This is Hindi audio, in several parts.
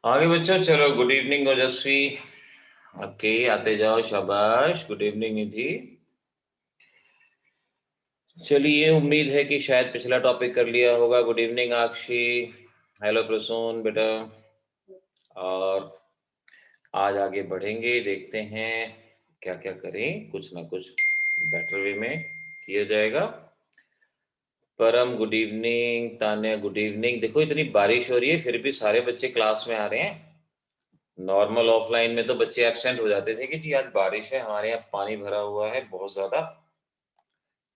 आगे बच्चों, चलो गुड इवनिंग ओजस्वी। ओके, आते जाओ, शाबाश। गुड इवनिंग निधि। चलिए, उम्मीद है कि शायद पिछला टॉपिक कर लिया होगा। गुड इवनिंग आक्षी। हेलो प्रसून बेटा। और आज आगे बढ़ेंगे, देखते हैं क्या क्या करें, कुछ ना कुछ बेटर वे में किया जाएगा। परम good evening, Tanya good evening. देखो, इतनी बारिश हो रही है फिर भी सारे बच्चे क्लास में आ रहे हैं। नॉर्मल ऑफलाइन में तो बच्चे एब्सेंट हो जाते थे कि जी आज बारिश है, हमारे यहाँ पानी भरा हुआ है बहुत ज्यादा।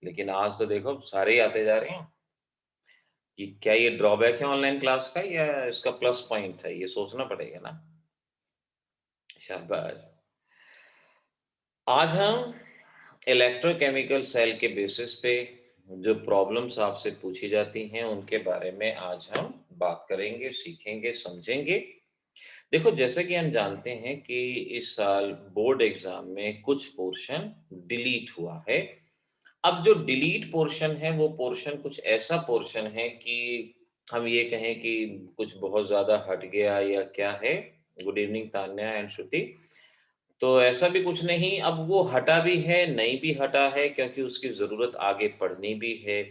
लेकिन आज तो देखो सारे ही आते जा रहे हैं। कि क्या ये ड्रॉबैक है ऑनलाइन क्लास का या इसका प्लस पॉइंट है, ये सोचना पड़ेगा ना। शाबाश। आज हम इलेक्ट्रोकेमिकल सेल के बेसिस पे जो प्रॉब्लम्स आपसे पूछी जाती हैं उनके बारे में आज हम बात करेंगे, सीखेंगे, समझेंगे। देखो, जैसे कि हम जानते हैं कि इस साल बोर्ड एग्जाम में कुछ पोर्शन डिलीट हुआ है। अब जो डिलीट पोर्शन है वो पोर्शन कुछ ऐसा पोर्शन है कि हम ये कहें कि कुछ बहुत ज्यादा हट गया या क्या है। गुड इवनिंग तान्या एंड श्रुति। तो ऐसा भी कुछ नहीं, अब वो हटा भी है, नहीं भी हटा है, क्योंकि उसकी जरूरत आगे पढ़नी भी है।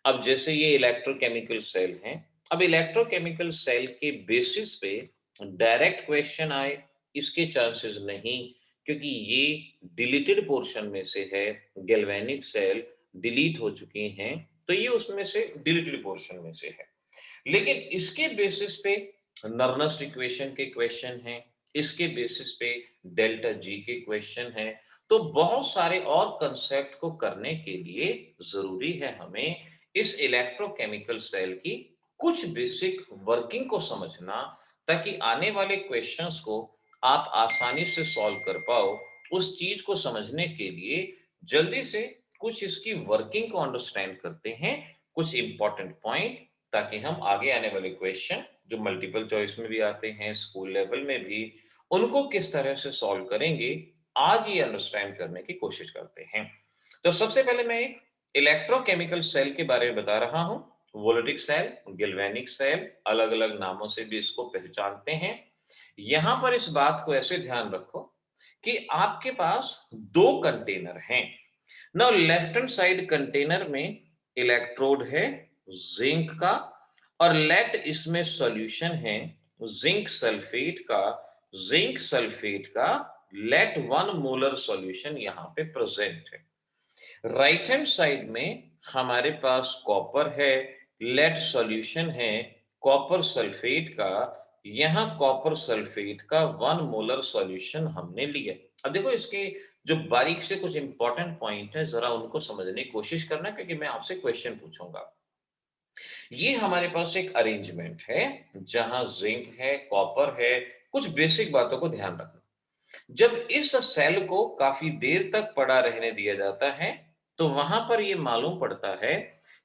अब जैसे ये इलेक्ट्रोकेमिकल सेल हैं, अब इलेक्ट्रोकेमिकल सेल के बेसिस पे डायरेक्ट क्वेश्चन आए, इसके चांसेस नहीं, क्योंकि ये डिलीटेड पोर्शन में से है। गैल्वेनिक सेल डिलीट हो चुकी हैं, तो ये उसमें से डिलीटेड पोर्शन में से है। लेकिन इसके बेसिस पे नर्नस्ट इक्वेशन के क्वेश्चन हैं, इसके बेसिस पे डेल्टा जी के क्वेश्चन हैं। तो बहुत सारे और कंसेप्ट को करने के लिए जरूरी है हमें इस इलेक्ट्रोकेमिकल सेल की कुछ बेसिक वर्किंग को समझना, ताकि आने वाले क्वेश्चंस को आप आसानी से सॉल्व कर पाओ। उस चीज को समझने के लिए जल्दी से कुछ इसकी वर्किंग को अंडरस्टैंड करते हैं, कुछ इंपॉर्टेंट पॉइंट, ताकि हम आगे आने वाले क्वेश्चन जो मल्टीपल चॉइस में भी आते हैं, स्कूल लेवल में भी, उनको किस तरह से सॉल्व करेंगे, आज ये अंडरस्टैंड करने की कोशिश करते हैं। तो सबसे पहले मैं एक इलेक्ट्रोकेमिकल सेल के बारे में बता रहा हूं। वोलेटिक सेल, गिल्वेनिक सेल, अलग अलग नामों से भी इसको पहचानते हैं। यहां पर इस बात को ऐसे ध्यान रखो कि आपके पास दो कंटेनर हैं ना। लेफ्ट हैंड साइड कंटेनर में इलेक्ट्रोड है जिंक का, और लेट इसमें सॉल्यूशन है जिंक सल्फेट का। जिंक सल्फेट का लेट 1 मोलर सॉल्यूशन यहां पे प्रेजेंट है। राइट हैंड साइड में हमारे पास कॉपर है, लेड सॉल्यूशन है कॉपर सल्फेट का। यहां कॉपर सल्फेट का 1 मोलर सॉल्यूशन हमने लिया। अब देखो, इसके जो बारीक से कुछ इंपॉर्टेंट पॉइंट है, जरा उनको समझने की कोशिश करना, क्योंकि मैं आपसे क्वेश्चन पूछूंगा। ये हमारे पास एक अरेंजमेंट है जहां जिंक है, कॉपर है। कुछ बेसिक बातों को ध्यान रखना। जब इस सेल को काफी देर तक पड़ा रहने दिया जाता है, तो वहां पर यह मालूम पड़ता है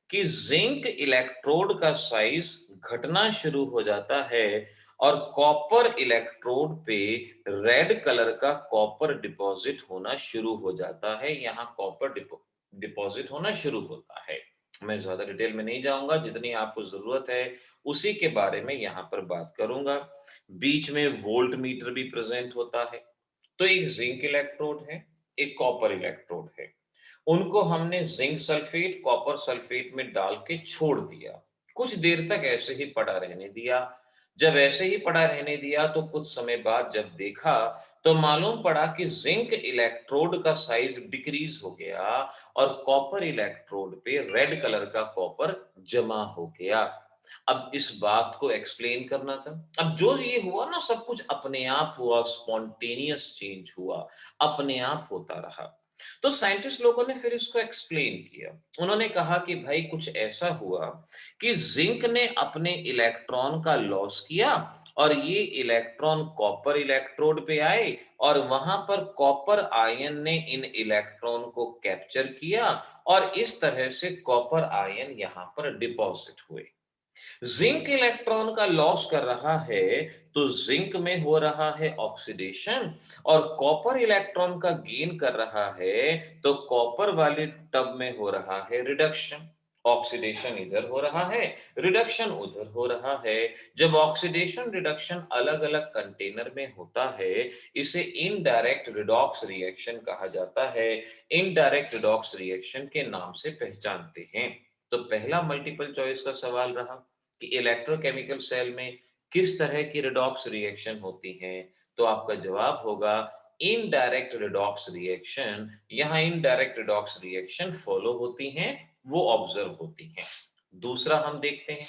कि जिंक इलेक्ट्रोड का साइज घटना शुरू हो जाता है, और कॉपर इलेक्ट्रोड पे रेड कलर का कॉपर डिपॉजिट होना शुरू हो जाता है। यहां कॉपर डिपॉजिट होना शुरू होता है। मैं ज्यादा डिटेल में नहीं जाऊंगा, जितनी आपको जरूरत है उसी के बारे में यहां पर बात करूंगा। बीच में वोल्ट मीटर भी प्रेजेंट होता है। तो एक जिंक इलेक्ट्रोड है, एक कॉपर इलेक्ट्रोड है। उनको हमने जिंक सल्फेट कॉपर सल्फेट में डाल के छोड़ दिया। कुछ देर तक ऐसे ही पड़ा रहने दिया। जब ऐसे ही पड़ा रहने दिया तो कुछ समय बाद जब देखा, तो मालूम पड़ा कि जिंक इलेक्ट्रोड का साइज डिक्रीज हो गया, और कॉपर इलेक्ट्रोड पे रेड कलर का कॉपर जमा हो गया। अब इस बात को एक्सप्लेन करना था। अब जो ये हुआ ना, सब कुछ अपने आप हुआ, स्पॉन्टेनियस चेंज हुआ, अपने आप होता रहा। तो साइंटिस्ट लोगों ने फिर इसको एक्सप्लेन किया। उन्होंने कहा कि भाई कुछ ऐसा हुआ कि जिंक ने अपने इलेक्ट्रॉन का लॉस किया, और ये इलेक्ट्रॉन कॉपर इलेक्ट्रोड पे आए, और वहां पर कॉपर आयन ने इन इलेक्ट्रॉन को कैप्चर किया, और इस तरह से कॉपर आयन यहां पर डिपॉजिट हुए। जिंक इलेक्ट्रॉन का लॉस कर रहा है, तो जिंक में हो रहा है ऑक्सीडेशन, और कॉपर इलेक्ट्रॉन का गेन कर रहा है, तो कॉपर वाले टब में हो रहा है रिडक्शन। ऑक्सीडेशन इधर हो रहा है, रिडक्शन उधर हो रहा है। जब ऑक्सीडेशन रिडक्शन अलग-अलग कंटेनर में होता है, इसे इनडायरेक्ट रिडॉक्स रिएक्शन कहा जाता है। इनडायरेक्ट रिडॉक्स रिएक्शन के नाम से पहचानते हैं। तो पहला मल्टीपल चॉइस का सवाल रहा कि इलेक्ट्रोकेमिकल सेल में किस तरह की रिडॉक्स रिएक्शन होती हैं? तो आपका जवाब होगा इनडायरेक्ट रिडॉक्स रिएक्शन। यहाँ इनडायरेक्ट रिडॉक्स रिएक्शन फॉलो होती हैं, वो ऑब्जर्व होती हैं। दूसरा हम देखते हैं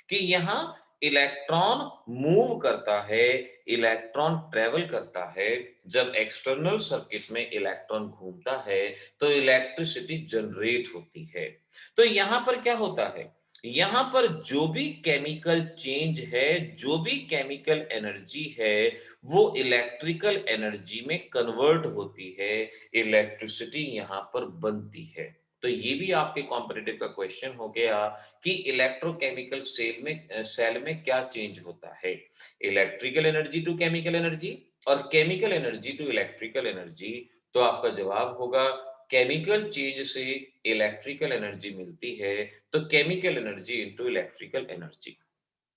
कि यहाँ इलेक्ट्रॉन मूव करता है, इलेक्ट्रॉन ट्रेवल करता है। जब एक्सटर्नल सर्किट में इलेक्ट्रॉन घूमता है तो इलेक्ट्रिसिटी जनरेट होती है। तो यहाँ पर क्या होता है, यहाँ पर जो भी केमिकल चेंज है, जो भी केमिकल एनर्जी है, वो इलेक्ट्रिकल एनर्जी में कन्वर्ट होती है, इलेक्ट्रिसिटी यहाँ पर बनती है। तो ये भी आपके कॉम्पिटिटिव का क्वेश्चन हो गया कि इलेक्ट्रोकेमिकल सेल में क्या चेंज होता है, electrical energy to chemical energy और chemical energy to electrical energy. तो आपका जवाब होगा केमिकल चेंज से इलेक्ट्रिकल एनर्जी मिलती है, तो chemical energy into electrical energy.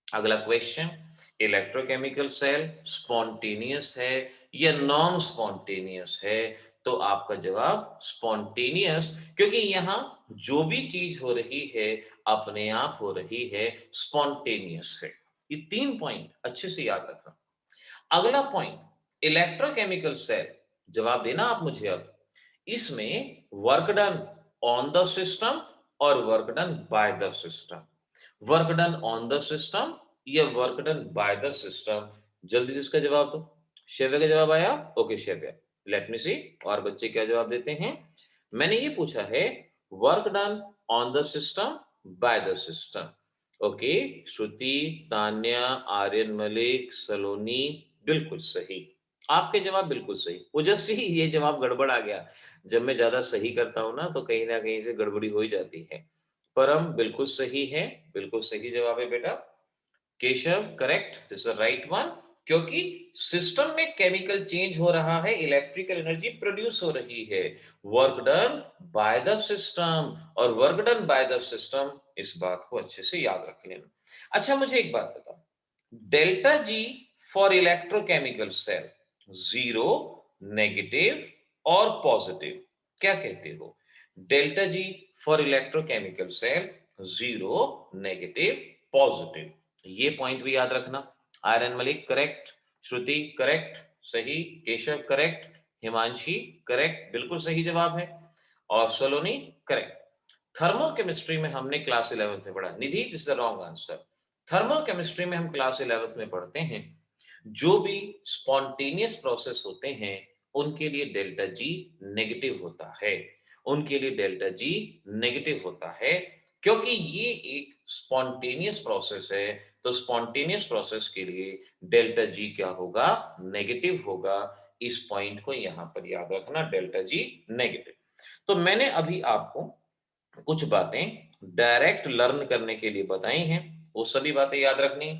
अगला क्वेश्चन, इलेक्ट्रोकेमिकल सेल स्पॉन्टेनियस है या नॉन स्पॉन्टेनियस है? तो आपका जवाब स्पॉन्टेनियस, क्योंकि यहां जो भी चीज हो रही है अपने आप हो रही है, स्पॉन्टेनियस है। ये 3 पॉइंट अच्छे से याद रखना। अगला पॉइंट, इलेक्ट्रोकेमिकल सेल, जवाब देना आप मुझे अब। इसमें work done on the system और work done by the system. Work done on the system या work done by the system, जल्दी से इसका जवाब दो। शैव्य का जवाब आया? Okay Shaivya, let me see और बच्चे क्या जवाब देते हैं। मैंने ये पूछा है work done on the system by the system. Okay, Shruti, Tanya, Aryan Malik, Saloni, बिल्कुल सही। आपके जवाब बिल्कुल सही। ओजस्वी, ये जवाब गड़बड़ आ गया। जब मैं ज्यादा सही करता हूं ना तो कहीं ना कहीं से गड़बड़ी हो ही जाती है। परम बिल्कुल सही है, बिल्कुल सही जवाब है बेटा। Keshav correct, this is right one. क्योंकि सिस्टम में केमिकल चेंज हो रहा है, इलेक्ट्रिकल एनर्जी प्रोड्यूस हो रही है। Work done by the system और work done by the system, इस बात को अच्छे से याद रख लेना। अच्छा मुझे एक बात बताओ, delta G for electrochemical cell, zero, negative और पॉजिटिव, क्या कहते हो? Delta G for electrochemical cell, zero, negative, positive, ये पॉइंट भी याद रखना। आर्यन मलिक करेक्ट, श्रुति करेक्ट, सही, केशव करेक्ट, हिमांशी करेक्ट, बिल्कुल सही जवाब है, और सलोनी करेक्ट। थर्मोकेमिस्ट्री में हमने क्लास 11th में पढ़ा, Nidhi this is the wrong answer. Thermochemistry में हम क्लास 11th में पढ़ते हैं जो भी स्पॉन्टेनियस प्रोसेस होते हैं उनके लिए डेल्टा जी नेगेटिव होता है, उनके लिए डेल्टा जी नेगेटिव होता है, क्योंकि ये एक स्पॉन्टेनियस प्रोसेस है। तो स्पॉन्टेनियस प्रोसेस के लिए डेल्टा जी क्या होगा? नेगेटिव होगा। इस पॉइंट को यहां पर याद रखना, डेल्टा जी नेगेटिव। तो मैंने अभी आपको कुछ बातें डायरेक्ट लर्न करने के लिए बताई हैं, वो सभी बातें याद रखनी।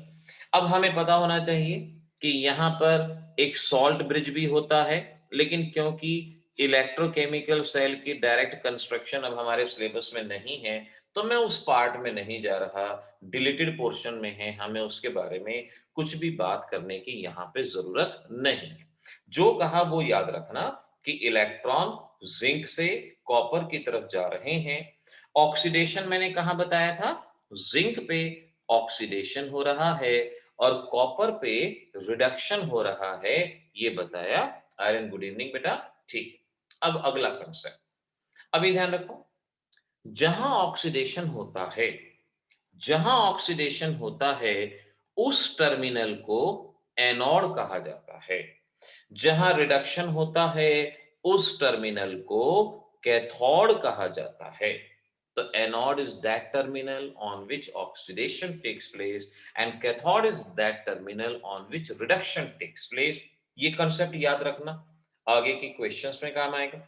अब हमें पता होना चाहिए कि यहाँ पर एक सॉल्ट ब्रिज भी होता है, लेकिन क्योंकि इलेक्ट्रोकेमिकल सेल की डायरेक्ट कंस्ट्रक्शन अब हमारे सिलेबस में नहीं है, तो मैं उस पार्ट में नहीं जा रहा, डिलीटेड पोर्शन में है, हमें उसके बारे में कुछ भी बात करने की यहाँ पे जरूरत नहीं है। जो कहा वो याद रखना कि इलेक्ट्रॉन जिंक से कॉपर की तरफ जा रहे हैं। ऑक्सीडेशन मैंने कहा बताया था, जिंक पे ऑक्सीडेशन हो रहा है और कॉपर पे रिडक्शन हो रहा है, ये बताया। आयरन गुड इवनिंग बेटा, ठीक है। अब अगला कंसेप्ट, अभी ध्यान रखो, जहां ऑक्सीडेशन होता है, जहां ऑक्सीडेशन होता है उस टर्मिनल को एनोड कहा जाता है। जहां रिडक्शन होता है उस टर्मिनल को कैथोड कहा जाता है। तो anode is that terminal on which oxidation takes place and cathode is that terminal on which reduction takes place. ये कंसेप्ट याद रखना, आगे के क्वेश्चंस में काम आएगा।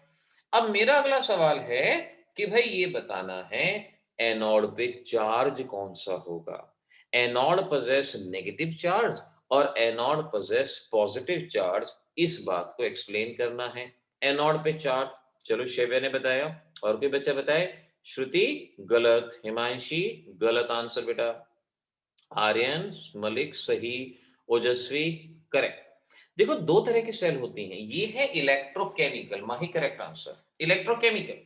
अब मेरा अगला सवाल है कि भाई ये बताना है एनोड पे चार्ज कौन सा होगा। एनोड पोजेस नेगेटिव चार्ज और एनोड पोजेस पॉजिटिव चार्ज, इस बात को एक्सप्लेन करना है। एनोड पे चार्ज, चलो शिव्या ने बताया, और कोई बच्चा बताए श्रुति गलत, हिमांशी गलत आंसर बेटा, आर्यन मलिक सही, ओजस्वी करेक्ट। देखो दो तरह की सेल होती हैं, ये है इलेक्ट्रोकेमिकल, माही करेक्ट आंसर, इलेक्ट्रोकेमिकल,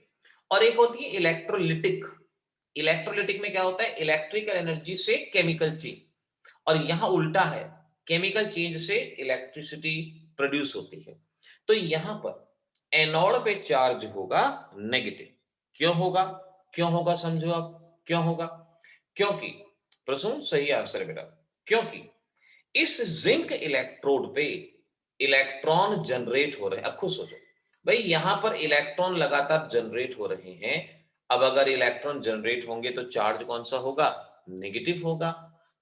और एक होती है इलेक्ट्रोलिटिक। इलेक्ट्रोलिटिक में क्या होता है, इलेक्ट्रिकल एनर्जी से केमिकल चेंज, और यहां उल्टा है, केमिकल चेंज से इलेक्ट्रिसिटी प्रोड्यूस होती है। तो यहां पर एनोड पे चार्ज होगा नेगेटिव। क्यों होगा, क्यों होगा समझो आप, क्यों होगा, क्योंकि प्रसून सही आंसर है बेटा, क्योंकि इस जिंक इलेक्ट्रोड पे इलेक्ट्रॉन जनरेट हो रहे हैं। अब खुद सोचो भाई, यहां पर इलेक्ट्रॉन लगातार जनरेट हो रहे हैं, अब अगर इलेक्ट्रॉन जनरेट होंगे तो चार्ज कौन सा होगा, नेगेटिव होगा।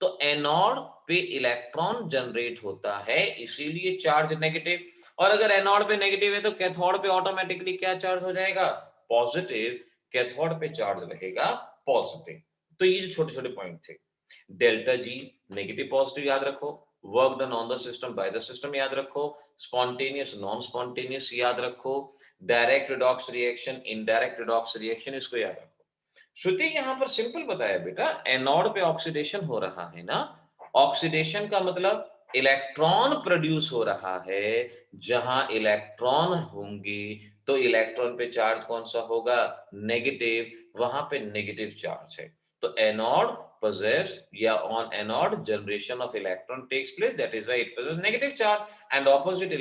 तो एनोड पे इलेक्ट्रॉन जनरेट होता है, इसीलिए चार्ज नेगेटिव। और अगर एनोड पे नेगेटिव है तो कैथोड पे ऑटोमेटिकली क्या चार्ज हो जाएगा, पॉजिटिव। कैथोड पे चार्ज रहेगा पॉजिटिव। तो ये जो छोटे छोटे पॉइंट थे, डेल्टा जी नेगेटिव पॉजिटिव याद रखो, work done on the system by the system याद रखो, स्पॉन्टेनियस नॉन स्पॉन्टेनियस याद रखो, direct redox reaction indirect redox reaction इसको याद रखो। श्रुति यहां पर सिंपल बताया बेटा, एनोड पे ऑक्सीडेशन हो रहा है ना, ऑक्सीडेशन का मतलब इलेक्ट्रॉन प्रोड्यूस हो रहा है, जहां इलेक्ट्रॉन होंगे तो इलेक्ट्रॉन पे चार्ज कौन सा होगा, नेगेटिव, वहां पे नेगेटिव चार्ज है। तो anode possess, yeah, on anode generation of electron takes place, that is why it possesses negative charge, and opposite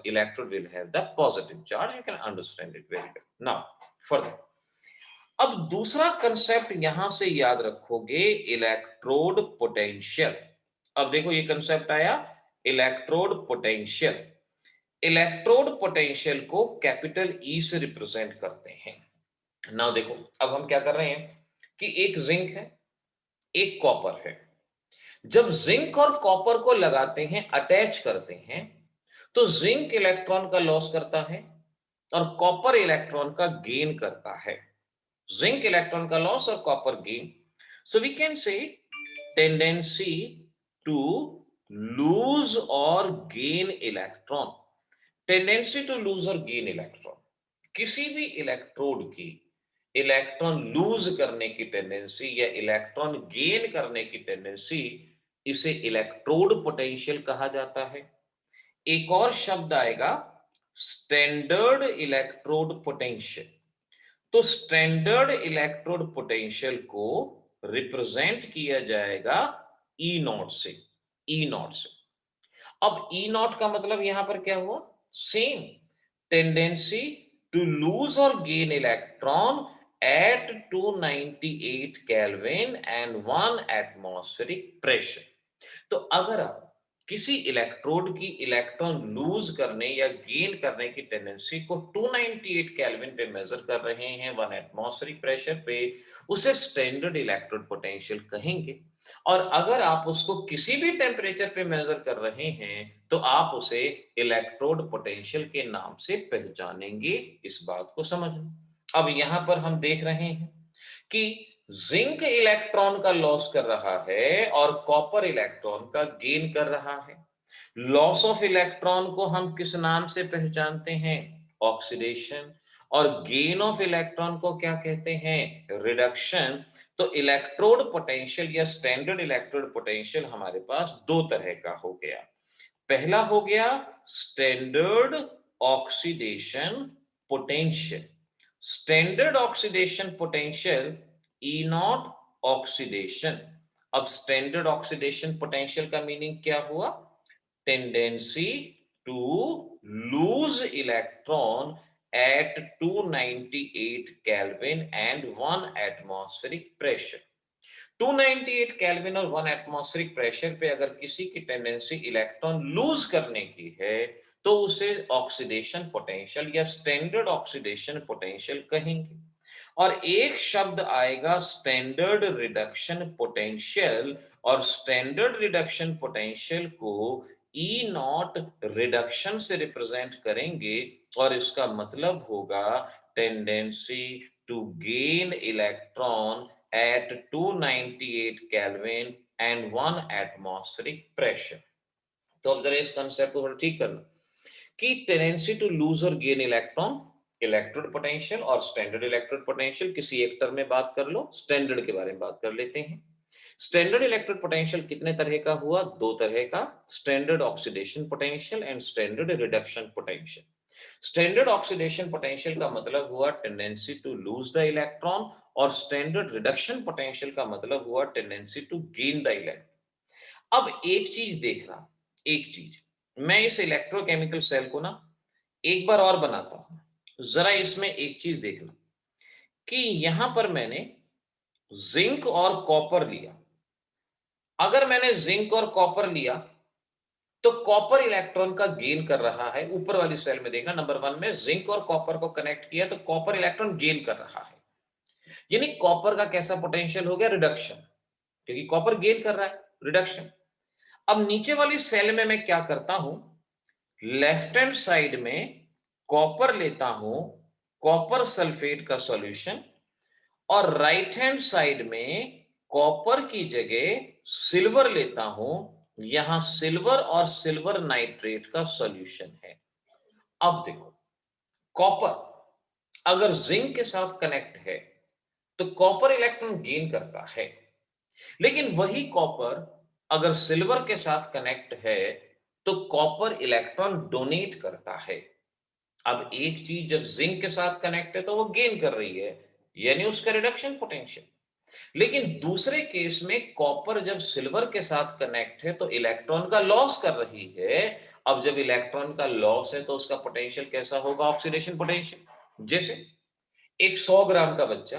electrode will have the positive charge. You can understand it very well. Now further, अब दूसरा कंसेप्ट यहां से याद रखोगे, इलेक्ट्रोड पोटेंशियल। अब देखो ये कंसेप्ट आया, इलेक्ट्रोड पोटेंशियल। इलेक्ट्रोड पोटेंशियल को कैपिटल ई से रिप्रेजेंट करते हैं। नाउ देखो अब हम क्या कर रहे हैं कि एक जिंक है, एक कॉपर है। जब जिंक और कॉपर को लगाते हैं, अटैच करते हैं, तो जिंक इलेक्ट्रॉन का लॉस करता है और कॉपर इलेक्ट्रॉन का गेन करता है। जिंक इलेक्ट्रॉन का लॉस और copper gain. So we can say tendency to lose और gain electron. Tendency to lose और गेन इलेक्ट्रॉन, किसी भी इलेक्ट्रोड की इलेक्ट्रॉन लूज करने की टेंडेंसी या इलेक्ट्रॉन गेन करने की टेंडेंसी, इसे इलेक्ट्रोड पोटेंशियल कहा जाता है। एक और शब्द आएगा स्टैंडर्ड इलेक्ट्रोड पोटेंशियल। तो स्टैंडर्ड इलेक्ट्रोड पोटेंशियल को रिप्रेजेंट किया जाएगा ई नॉट से, ई नॉट से। अब ई नॉट का मतलब यहां पर क्या हुआ, सेम टेंडेंसी टू लूज और gain electron at 298 kelvin and 1 atmospheric pressure. तो अगर आप किसी इलेक्ट्रोड की इलेक्ट्रॉन लूज करने या गेन करने की टेंडेंसी को 298 केल्विन पे मेजर कर रहे हैं, 1 एटमॉस्फेरिक प्रेशर पे, उसे स्टैंडर्ड इलेक्ट्रोड पोटेंशियल कहेंगे। और अगर आप उसको किसी भी टेम्परेचर पे मेजर कर रहे हैं तो आप उसे इलेक्ट्रोड पोटेंशियल के नाम से पहचानेंगे। इस बात को समझना। अब यहां पर हम देख रहे हैं कि जिंक इलेक्ट्रॉन का लॉस कर रहा है और कॉपर इलेक्ट्रॉन का गेन कर रहा है। लॉस ऑफ इलेक्ट्रॉन को हम किस नाम से पहचानते हैं, ऑक्सीडेशन। और गेन ऑफ इलेक्ट्रॉन को क्या कहते हैं, रिडक्शन। तो इलेक्ट्रोड पोटेंशियल या स्टैंडर्ड इलेक्ट्रोड पोटेंशियल हमारे पास दो तरह का हो गया। पहला हो गया standard oxidation potential. Standard oxidation potential E naught oxidation. अब स्टैंडर्ड ऑक्सीडेशन पोटेंशियल का मीनिंग क्या हुआ, tendency to lose electron at 298 Kelvin and 1 atmospheric pressure। 298 kelvin और 1 एटमॉस्फेरिक प्रेशर पे अगर किसी की टेंडेंसी इलेक्ट्रॉन लूज करने की है तो उसे ऑक्सीडेशन पोटेंशियल या स्टैंडर्ड ऑक्सीडेशन पोटेंशियल कहेंगे। और एक शब्द आएगा स्टैंडर्ड रिडक्शन पोटेंशियल, और स्टैंडर्ड रिडक्शन पोटेंशियल को ई नॉट रिडक्शन से रिप्रेजेंट करेंगे, और इसका मतलब होगा tendency to gain electron at 298 Kelvin and 1 atmospheric pressure। तो अब जरा इस कंसेप्ट को थोड़ा ठीक करना कि टेंडेंसी टू लूज और गेन इलेक्ट्रॉन इलेक्ट्रोड पोटेंशियल और स्टैंडर्ड इलेक्ट्रोड पोटेंशियल, किसी एक टर्म में बात कर लो, स्टैंडर्ड के बारे में बात कर लेते हैं। स्टैंडर्ड इलेक्ट्रोड पोटेंशियल कितने तरह का हुआ? दो तरह का, standard oxidation potential and standard reduction potential. Standard oxidation potential का मतलब हुआ tendency to lose the electron, और स्टैंडर्ड रिडक्शन पोटेंशियल का मतलब हुआ tendency to gain the electron. अब एक चीज देखना, एक चीज, मैं इस इलेक्ट्रोकेमिकल सेल को ना एक बार और बनाता हूं, जरा इसमें एक चीज देखना कि यहां पर मैंने जिंक और कॉपर लिया। अगर मैंने जिंक और कॉपर लिया तो कॉपर इलेक्ट्रॉन का गेन कर रहा है। ऊपर वाली सेल में देखना, नंबर 1 में जिंक और कॉपर को कनेक्ट किया तो कॉपर इलेक्ट्रॉन गेन कर रहा है, यानी कॉपर का कैसा पोटेंशियल हो गया? रिडक्शन, क्योंकि कॉपर गेन कर रहा है, रिडक्शन। अब नीचे वाली सेल में मैं क्या करता हूं, लेफ्ट हैंड साइड में कॉपर लेता हूं, कॉपर सल्फेट का सॉल्यूशन, और राइट हैंड साइड में कॉपर की जगह सिल्वर लेता हूं, यहां सिल्वर और सिल्वर नाइट्रेट का सॉल्यूशन है। अब देखो, कॉपर अगर जिंक के साथ कनेक्ट है तो कॉपर इलेक्ट्रॉन गेन करता है, लेकिन वही कॉपर अगर सिल्वर के साथ कनेक्ट है तो कॉपर इलेक्ट्रॉन डोनेट करता है। अब एक चीज जब जिंक के साथ कनेक्ट है तो वो गेन कर रही है, यानी उसका रिडक्शन पोटेंशियल। लेकिन दूसरे केस में कॉपर जब सिल्वर के साथ कनेक्ट है तो इलेक्ट्रॉन का लॉस कर रही है। अब जब इलेक्ट्रॉन का लॉस है तो उसका पोटेंशियल कैसा होगा? Oxidation potential. जैसे एक 100 ग्राम का बच्चा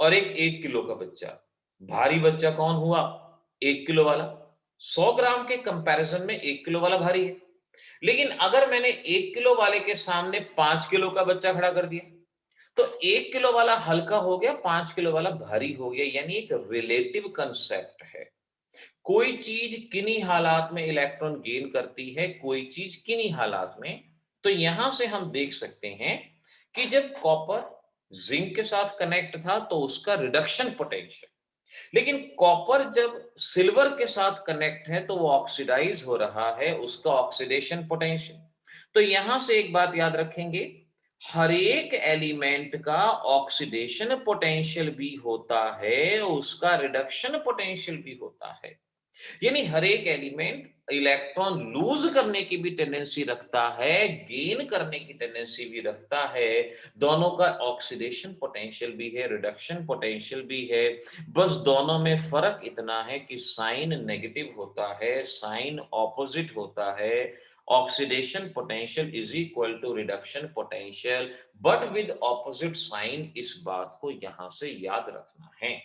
और एक 1 किलो का बच्चा, भारी बच्चा कौन हुआ? 1 किलो वाला। 100 ग्राम के कंपैरिजन में 1 किलो वाला भारी है, लेकिन अगर मैंने 1 किलो वाले के सामने 5 किलो का बच्चा खड़ा कर दिया तो 1 किलो वाला हल्का हो गया, 5 किलो वाला भारी हो गया, यानी एक रिलेटिव कंसेप्ट है। कोई चीज किन्हीं हालात में इलेक्ट्रॉन गेन करती है, कोई चीज किन्हीं हालात में। तो यहां से हम देख सकते हैं कि जब कॉपर जिंक के साथ कनेक्ट था तो उसका रिडक्शन पोटेंशियल, लेकिन कॉपर जब सिल्वर के साथ कनेक्ट है तो वो ऑक्सीडाइज हो रहा है, उसका ऑक्सीडेशन पोटेंशियल। तो यहां से एक बात याद रखेंगे, हर एक एलिमेंट का ऑक्सीडेशन पोटेंशियल भी होता है, उसका रिडक्शन पोटेंशियल भी होता है। यानी हर एक एलिमेंट इलेक्ट्रॉन लूज करने की भी टेंडेंसी रखता है, गेन करने की टेंडेंसी भी रखता है। दोनों का ऑक्सीडेशन पोटेंशियल भी है, रिडक्शन पोटेंशियल भी है। बस दोनों में फर्क इतना है कि साइन नेगेटिव होता है, साइन ऑपोजिट होता है। Oxidation potential is equal to reduction potential, but with opposite sign. इस बात को यहां से याद रखना है,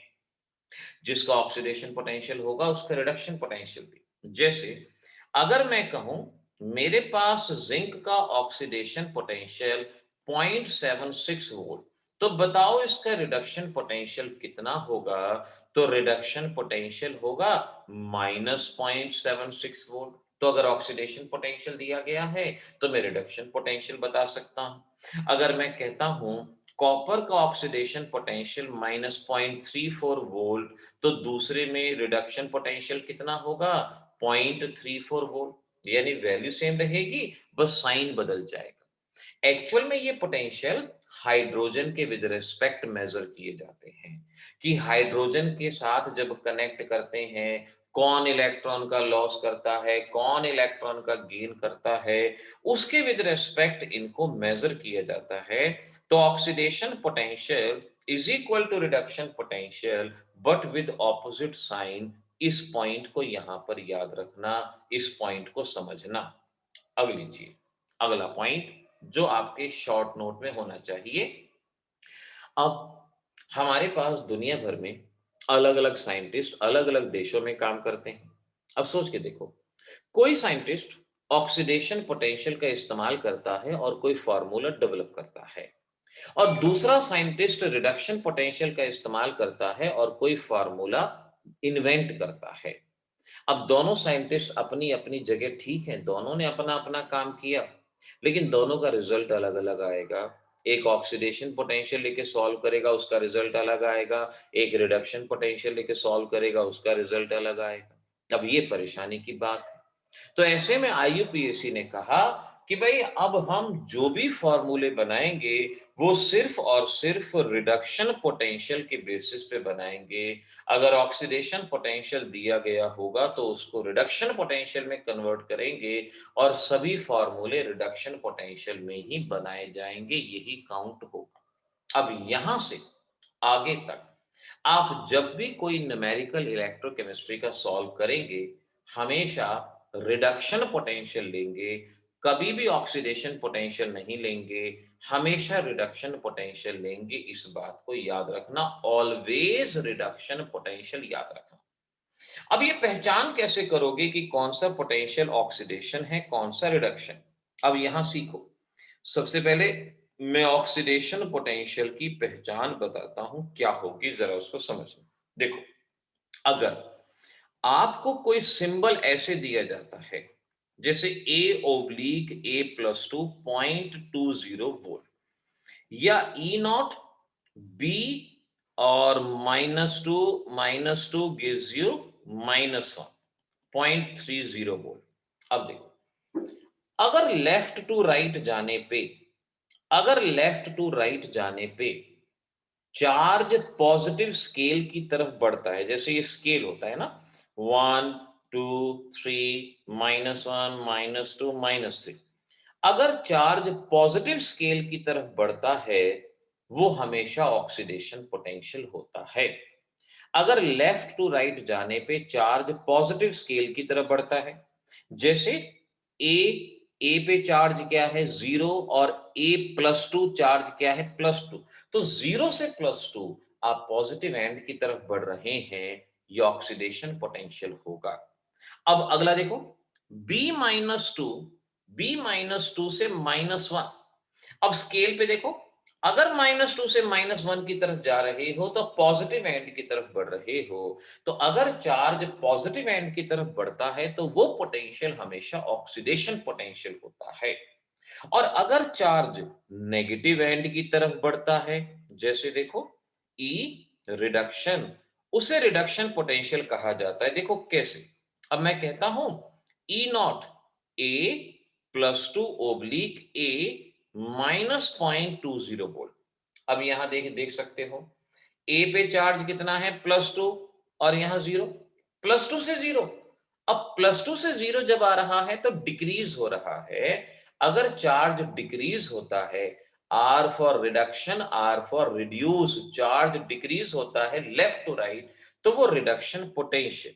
जिसका ऑक्सीडेशन पोटेंशियल होगा उसका रिडक्शन पोटेंशियल भी। जैसे अगर मैं कहूं मेरे पास जिंक का ऑक्सीडेशन पोटेंशियल 0.76 वोल्ट, तो बताओ इसका रिडक्शन पोटेंशियल कितना होगा? तो रिडक्शन पोटेंशियल होगा -0.76 वोल्ट। तो अगर ऑक्सीडेशन पोटेंशियल दिया गया है तो मैं रिडक्शन पोटेंशियल बता सकता हूं। अगर मैं कहता हूं कॉपर का ऑक्सीडेशन पोटेंशियल -0.34 वोल्ट, तो दूसरे में रिडक्शन पोटेंशियल कितना होगा? 0.34 वोल्ट, यानी वैल्यू सेम रहेगी, बस साइन बदल जाएगा। एक्चुअल में ये पोटेंशियल हाइड्रोजन के विद रिस्पेक्ट मेजर किए जाते हैं कि हाइड्रोजन के साथ जब कनेक्ट करते हैं कौन इलेक्ट्रॉन का लॉस करता है, कौन इलेक्ट्रॉन का गेन करता है, उसके विद रिस्पेक्ट इनको मेजर किया जाता है। तो oxidation potential is equal to reduction potential, but with opposite sign. इस पॉइंट को यहां पर याद रखना, इस पॉइंट को समझना। अगली चीज, अगला पॉइंट जो आपके शॉर्ट नोट में होना चाहिए। अब हमारे पास दुनिया भर में अलग अलग साइंटिस्ट अलग अलग देशों में काम करते हैं। अब सोच के देखो, कोई साइंटिस्ट ऑक्सीडेशन पोटेंशियल का इस्तेमाल करता है और कोई फार्मूला डेवलप करता है, और दूसरा साइंटिस्ट रिडक्शन पोटेंशियल का इस्तेमाल करता है और कोई फार्मूला इन्वेंट करता है। अब दोनों साइंटिस्ट अपनी अपनी जगह ठीक है, दोनों ने अपना अपना काम किया, लेकिन दोनों का रिजल्ट अलग अलग आएगा। एक ऑक्सीडेशन पोटेंशियल लेके सॉल्व करेगा, उसका रिजल्ट अलग आएगा। एक रिडक्शन पोटेंशियल लेके सॉल्व करेगा, उसका रिजल्ट अलग आएगा। अब ये परेशानी की बात है। तो ऐसे में आईयूपीएसी ने कहा कि भाई अब हम जो भी फॉर्मूले बनाएंगे वो सिर्फ और सिर्फ रिडक्शन पोटेंशियल के बेसिस पे बनाएंगे। अगर ऑक्सीडेशन पोटेंशियल दिया गया होगा तो उसको रिडक्शन पोटेंशियल में कन्वर्ट करेंगे और सभी फॉर्मूले रिडक्शन पोटेंशियल में ही बनाए जाएंगे, यही काउंट होगा। अब यहां से आगे तक आप जब भी कोई न्यूमेरिकल इलेक्ट्रोकेमिस्ट्री का सॉल्व करेंगे, हमेशा रिडक्शन पोटेंशियल लेंगे, कभी भी ऑक्सीडेशन पोटेंशियल नहीं लेंगे, हमेशा रिडक्शन पोटेंशियल लेंगे। इस बात को याद रखना, ऑलवेज रिडक्शन पोटेंशियल याद रखना। अब ये पहचान कैसे करोगे कि कौन सा पोटेंशियल ऑक्सीडेशन है, कौन सा रिडक्शन? अब यहां सीखो। सबसे पहले मैं ऑक्सीडेशन पोटेंशियल की पहचान बताता हूं, क्या होगी जरा उसको समझना। देखो, अगर आपको कोई सिंबल ऐसे दिया जाता है जैसे A/A+2.20 वोल्ट या E0 B और -2 gives you -1.30 वोल्ट। अब देखो, अगर लेफ्ट टू राइट जाने पे अगर लेफ्ट टू राइट जाने पे चार्ज पॉजिटिव स्केल की तरफ बढ़ता है, जैसे ये स्केल होता है ना, 1 2 3 -1 -2 -3। अगर चार्ज पॉजिटिव स्केल की तरफ बढ़ता है वो हमेशा ऑक्सीडेशन पोटेंशियल होता है। अगर लेफ्ट टू राइट जाने पे चार्ज पॉजिटिव स्केल की तरफ बढ़ता है, जैसे ए ए पे चार्ज क्या है 0 और A+2 चार्ज क्या है +2, तो 0 से +2 आप पॉजिटिव एंड की तरफ बढ़ रहे हैं, ये ऑक्सीडेशन पोटेंशियल होगा। अब अगला देखो, B-2 B-2 से -1। अब स्केल पे देखो, अगर -2 से -1 की तरफ जा रहे हो तो पॉजिटिव एंड की तरफ बढ़ रहे हो। तो अगर चार्ज पॉजिटिव एंड की तरफ बढ़ता है तो वो पोटेंशियल हमेशा ऑक्सीडेशन पोटेंशियल होता है। और अगर चार्ज नेगेटिव एंड की तरफ बढ़ता है, जैसे देखो ई रिडक्शन, उसे रिडक्शन पोटेंशियल कहा जाता है। देखो कैसे, अब मैं कहता हूं E0 A+2 -0.20 वोल्ट। अब यहां देख देख सकते हो, ए पे चार्ज कितना है +2 और यहां 0, +2 से 0। अब +2 से 0 जब आ रहा है तो डिक्रीज हो रहा है। अगर चार्ज डिक्रीज होता है, R for reduction, R for reduce, charge decrease होता है लेफ्ट टू राइट, तो वो रिडक्शन पोटेंशियल।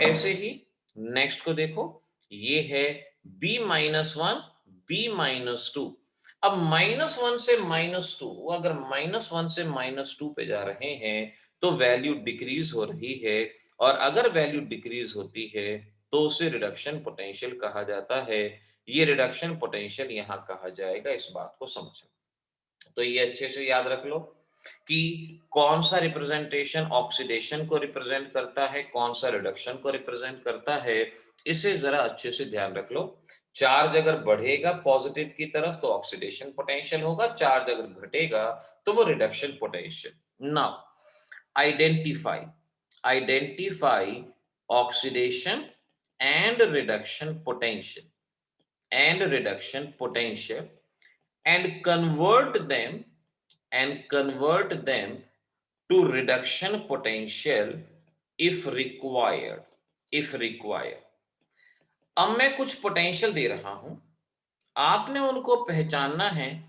ऐसे ही नेक्स्ट को देखो, ये है B-1 B-2। अब -1 से -2, अगर -1 से -2 पे जा रहे हैं तो वैल्यू डिक्रीज हो रही है, और अगर वैल्यू डिक्रीज होती है तो उसे रिडक्शन पोटेंशियल कहा जाता है। ये रिडक्शन पोटेंशियल यहां कहा जाएगा, इस बात को समझो। तो ये अच्छे से याद रख लो कि कौन सा रिप्रेजेंटेशन ऑक्सीडेशन को रिप्रेजेंट करता है, कौन सा रिडक्शन को रिप्रेजेंट करता है, इसे जरा अच्छे से ध्यान रख लो। चार्ज अगर बढ़ेगा पॉजिटिव की तरफ तो ऑक्सीडेशन पोटेंशियल होगा, चार्ज अगर घटेगा तो वो reduction potential. Now identify identify oxidation and reduction potential and convert them to reduction potential if required। अब मैं कुछ पोटेंशियल दे रहा हूं, आपने उनको पहचानना है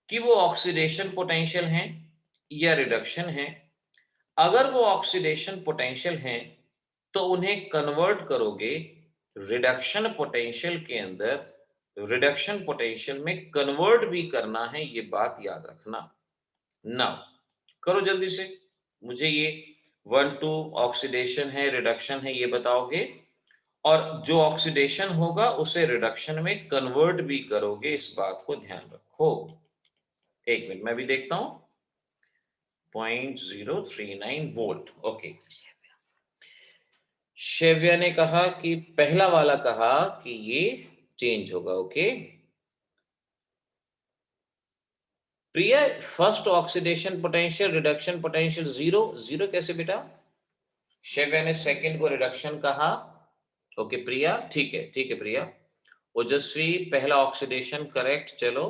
कि वो ऑक्सीडेशन पोटेंशियल हैं या रिडक्शन है। अगर वो ऑक्सीडेशन पोटेंशियल हैं तो उन्हें कन्वर्ट करोगे रिडक्शन पोटेंशियल के अंदर, रिडक्शन पोटेंशियल में कन्वर्ट भी करना है, ये बात याद रखना। नाउ करो जल्दी से, मुझे ये 1 2 ऑक्सीडेशन है रिडक्शन है ये बताओगे, और जो ऑक्सीडेशन होगा उसे रिडक्शन में कन्वर्ट भी करोगे, इस बात को ध्यान रखो। एक मिनट मैं भी देखता हूं, 0.039 वोल्ट। ओके, शेव्या ने कहा कि पहला वाला कहा कि ये चेंज होगा। Okay Priya, first oxidation potential reduction potential 0 0 कैसे बेटा? शेव्या ने सेकंड को रिडक्शन कहा। ओके प्रिया, ठीक है प्रिया, ओजस्वी पहला ऑक्सीडेशन करेक्ट, चलो।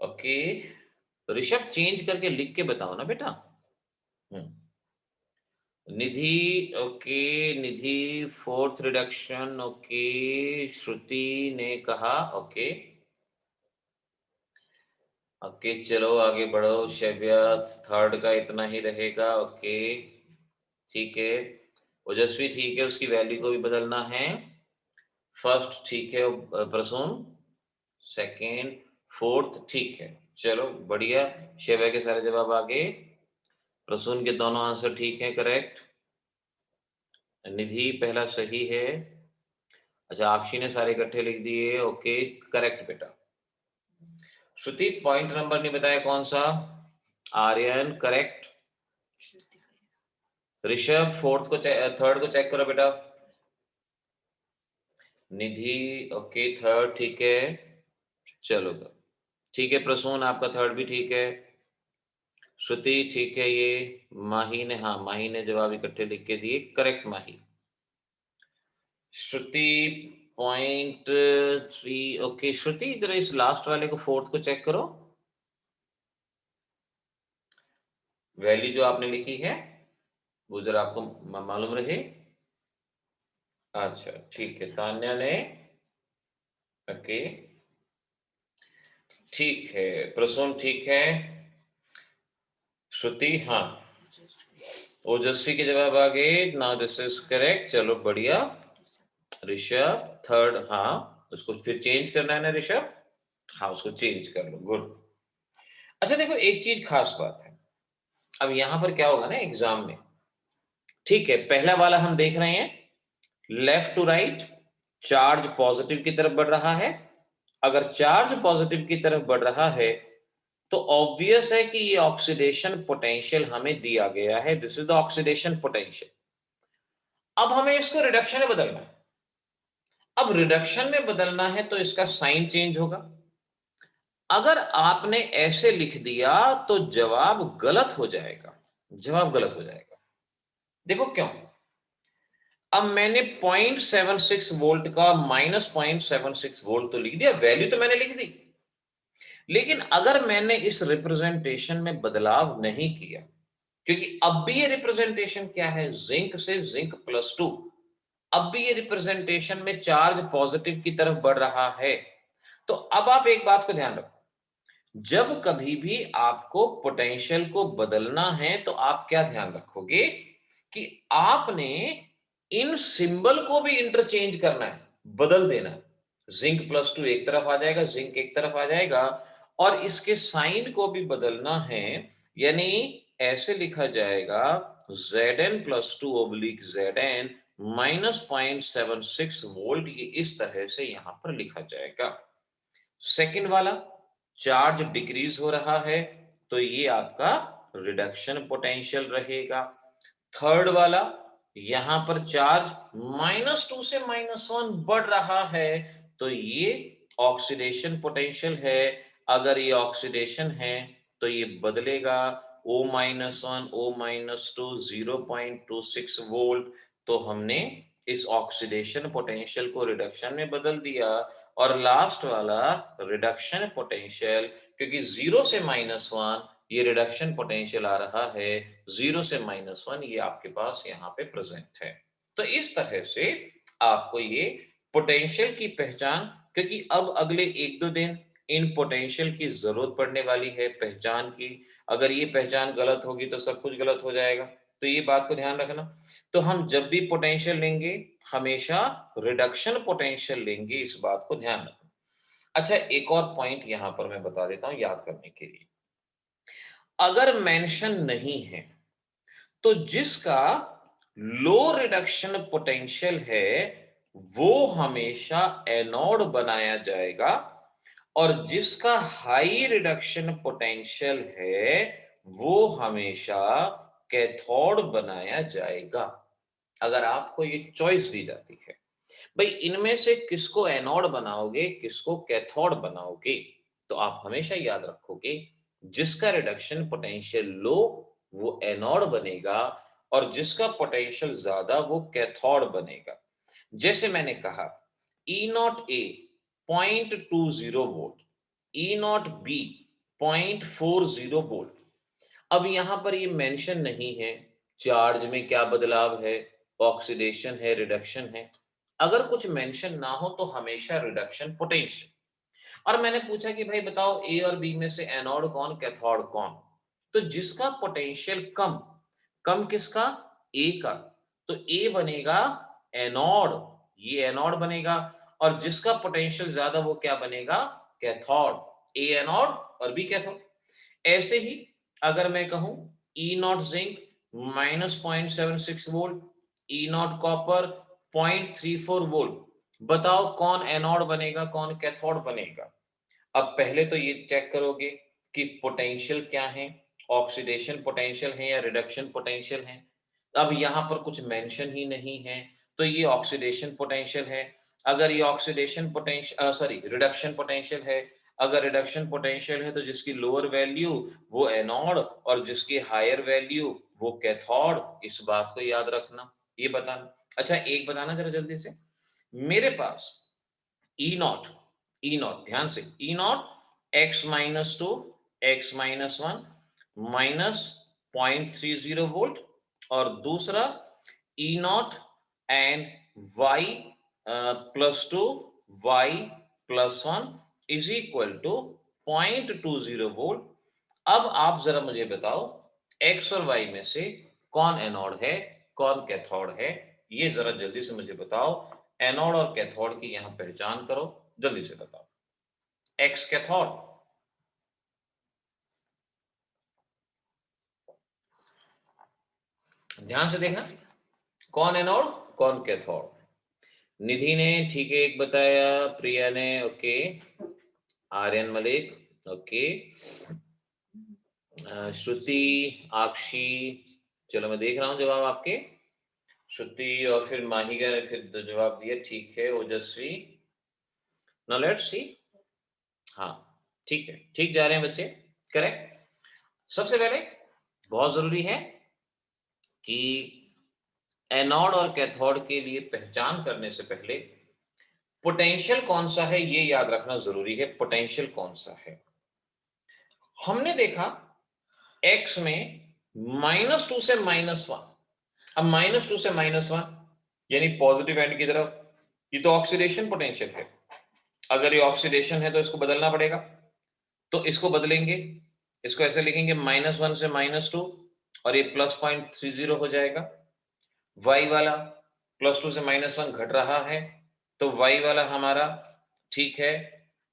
ओके, ऋषभ चेंज करके लिख के बताओ ना बेटा। हम्म, निधि, ओके, निधि फोर्थ रिडक्शन, ओके, श्रुति ने कहा, ओके ओके, चलो आगे बढ़ो। शैब्या थर्ड का इतना ही रहेगा, ओके ठीक है। ओजस्वी ठीक है, उसकी वैल्यू को भी बदलना है। फर्स्ट ठीक है, प्रसून सेकंड, फोर्थ ठीक है, चलो बढ़िया। शैब्या के सारे जवाब आ गए, प्रसून के दोनों आंसर ठीक है, करेक्ट। निधि पहला सही है। अच्छा, अक्षी ने सारे इकट्ठे लिख दिए, ओके करेक्ट बेटा। श्रुति पॉइंट नंबर नहीं बताया कौन सा। आर्यन करेक्ट। ऋषभ फोर्थ को थर्ड को चेक करो बेटा। निधि ओके थर्ड ठीक है, चलो ठीक है। प्रसून आपका थर्ड भी ठीक है। श्रुति ठीक है, ये माही ने, हाँ माही ने जवाब इकट्ठे लिख के दिए, करेक्ट माही। श्रुति पॉइंट 3, ओके श्रुति जरा इस लास्ट वाले को फोर्थ को चेक करो, वैल्यू जो आपने लिखी है वो जरा आपको मालूम रहे। अच्छा ठीक है, तान्या ने, ओके ठीक है। प्रसून ठीक है। श्रुति हाँ। ओजस्वी के जवाब आ गए, नाउ दिस इज करेक्ट, चलो बढ़िया। ऋषभ थर्ड, हाँ उसको फिर चेंज करना है ना ऋषभ, हाँ उसको चेंज कर लो, गुड। अच्छा देखो एक चीज खास बात है, अब यहां पर क्या होगा ना एग्जाम में, ठीक है पहला वाला हम देख रहे हैं, left to right charge positive की तरफ बढ़ रहा है। अगर चार्ज पॉजिटिव की तरफ बढ़ रहा है तो ऑब्वियस है कि ये ऑक्सीडेशन पोटेंशियल हमें दिया गया है, this is the oxidation potential. अब हमें इसको रिडक्शन में बदलना है। अब रिडक्शन में बदलना है तो इसका साइन चेंज होगा। अगर आपने ऐसे लिख दिया तो जवाब गलत हो जाएगा, जवाब गलत हो जाएगा। देखो क्यों, अब मैंने 0.76 वोल्ट का -0.76 वोल्ट तो लिख दिया, वैल्यू तो मैंने लिख दी, लेकिन अगर मैंने इस रिप्रेजेंटेशन में बदलाव नहीं किया, क्योंकि अब भी ये रिप्रेजेंटेशन क्या है, जिंक से जिंक +2, अब भी ये रिप्रेजेंटेशन में चार्ज पॉजिटिव की तरफ बढ़ रहा है। तो अब आप एक बात को ध्यान रखो, जब कभी भी आपको पोटेंशियल को बदलना है तो आप क्या ध्यान रखोगे कि आपने इन सिंबल को भी इंटरचेंज करना है, बदल देना है। जिंक +2 एक तरफ आ जाएगा, जिंक एक तरफ आ जाएगा, और इसके साइन को भी बदलना है, यानी ऐसे लिखा जाएगा Zn+2/Zn -0.76 वोल्ट, ये इस तरह से यहां पर लिखा जाएगा। सेकंड वाला चार्ज डिक्रीज हो रहा है तो ये आपका रिडक्शन पोटेंशियल रहेगा। थर्ड वाला यहां पर चार्ज -2 से -1 बढ़ रहा है तो ये ऑक्सीडेशन पोटेंशियल है। अगर ये ऑक्सीडेशन है तो ये बदलेगा, O-1 O-2 0.26 वोल्ट। तो हमने इस ऑक्सीडेशन पोटेंशियल को रिडक्शन में बदल दिया। और लास्ट वाला रिडक्शन पोटेंशियल, क्योंकि 0 से -1 ये रिडक्शन पोटेंशियल आ रहा है, 0 से -1 ये आपके पास यहाँ पे प्रेजेंट है। तो इस तरह से आपको ये पोटेंशियल की पहचान, क्योंकि अब अगले 1-2 दिन इन पोटेंशियल की जरूरत पड़ने वाली है पहचान की। अगर ये पहचान गलत होगी तो सब कुछ गलत हो जाएगा, तो ये बात को ध्यान रखना। तो हम जब भी पोटेंशियल लेंगे हमेशा रिडक्शन पोटेंशियल लेंगे, इस बात को ध्यान रखना। अच्छा एक और पॉइंट यहां पर मैं बता देता हूं याद करने के लिए, अगर मेंशन नहीं है तो जिसका लो रिडक्शन पोटेंशियल है वो हमेशा एनोड बनाया जाएगा, और जिसका हाई रिडक्शन पोटेंशियल है वो हमेशा कैथोड बनाया जाएगा। अगर आपको ये चॉइस दी जाती है भाई इनमें से किसको एनोड बनाओगे किसको कैथोड बनाओगे, तो आप हमेशा याद रखोगे जिसका रिडक्शन पोटेंशियल लो वो एनोड बनेगा, और जिसका पोटेंशियल ज्यादा वो कैथोड बनेगा। जैसे मैंने कहा E naught A 0.20 volt, E naught B 0.40 volt. अब यहां पर ये मेंशन नहीं है चार्ज में क्या बदलाव है, ऑक्सीडेशन है, रिडक्शन है। अगर कुछ मेंशन ना हो तो हमेशा रिडक्शन पोटेंशियल। और मैंने पूछा कि भाई बताओ ए और बी में से एनोड कौन, कैथोड कौन। तो जिसका पोटेंशियल कम, कम किसका, ए का, तो ए बनेगा एनोड, ये एनोड बनेगा। और जिसका पोटेंशियल ज्यादा वो क्या बनेगा, कैथोड। ए एनोड और बी कैथोड। ऐसे ही अगर मैं कहूं E not zinc -0.76 volt, E not copper 0.34 volt, बताओ कौन एनोड बनेगा, कौन कैथोड बनेगा। अब पहले तो ये चेक करोगे कि पोटेंशियल क्या है, ऑक्सीडेशन पोटेंशियल है या रिडक्शन पोटेंशियल है। अब यहां पर कुछ मेंशन ही नहीं है, तो ये ऑक्सीडेशन पोटेंशियल है। अगर ये oxidation potential sorry reduction potential है, अगर रिडक्शन पोटेंशियल है तो जिसकी लोअर वैल्यू वो एनोड और जिसकी हायर वैल्यू वो कैथोड। इस बात को याद रखना, ये बताना। अच्छा एक बताना जरा जल्दी से, मेरे पास ई नॉट, ई नॉट ध्यान से, ई नॉट x-2 x-1 -0.30 वोल्ट, और दूसरा E naught and y+2 y+1 is equal to 0.20 volt. अब आप जरा मुझे बताओ x और y में से कौन एनोड है, कौन कैथोड है, ये जरा जल्दी से मुझे बताओ। एनोड और कैथोड की यहां पहचान करो, जल्दी से बताओ। एक्स कैथोड, ध्यान से देखना, कौन एनोड कौन कैथोड। निधि ने ठीक है एक बताया, प्रिया ने ओके, आर्यन मलिक ओके, श्रुति, आक्षी, चलो मैं देख रहा हूं जवाब आपके। श्रुति और फिर माहिका ने फिर जवाब दिया, ठीक है। ओजस्वी, नाउ लेट्स सी, हाँ ठीक है, ठीक जा रहे हैं बच्चे, करेक्ट। सबसे पहले बहुत जरूरी है कि एनोड और कैथोड के लिए पहचान करने से पहले पोटेंशियल कौन सा है ये याद रखना जरूरी है। पोटेंशियल कौन सा है, हमने देखा एक्स में -2 से -1। अब -2 से -1 यानी पॉजिटिव एंड की तरफ, ये तो ऑक्सीडेशन पोटेंशियल है। अगर ये ऑक्सीडेशन है तो इसको बदलना पड़ेगा, तो इसको बदलेंगे, इसको ऐसे लिखेंगे -1 से -2 और ये +0.30 हो जाएगा। y वाला +2 से -1 घट रहा है, तो y वाला हमारा ठीक है।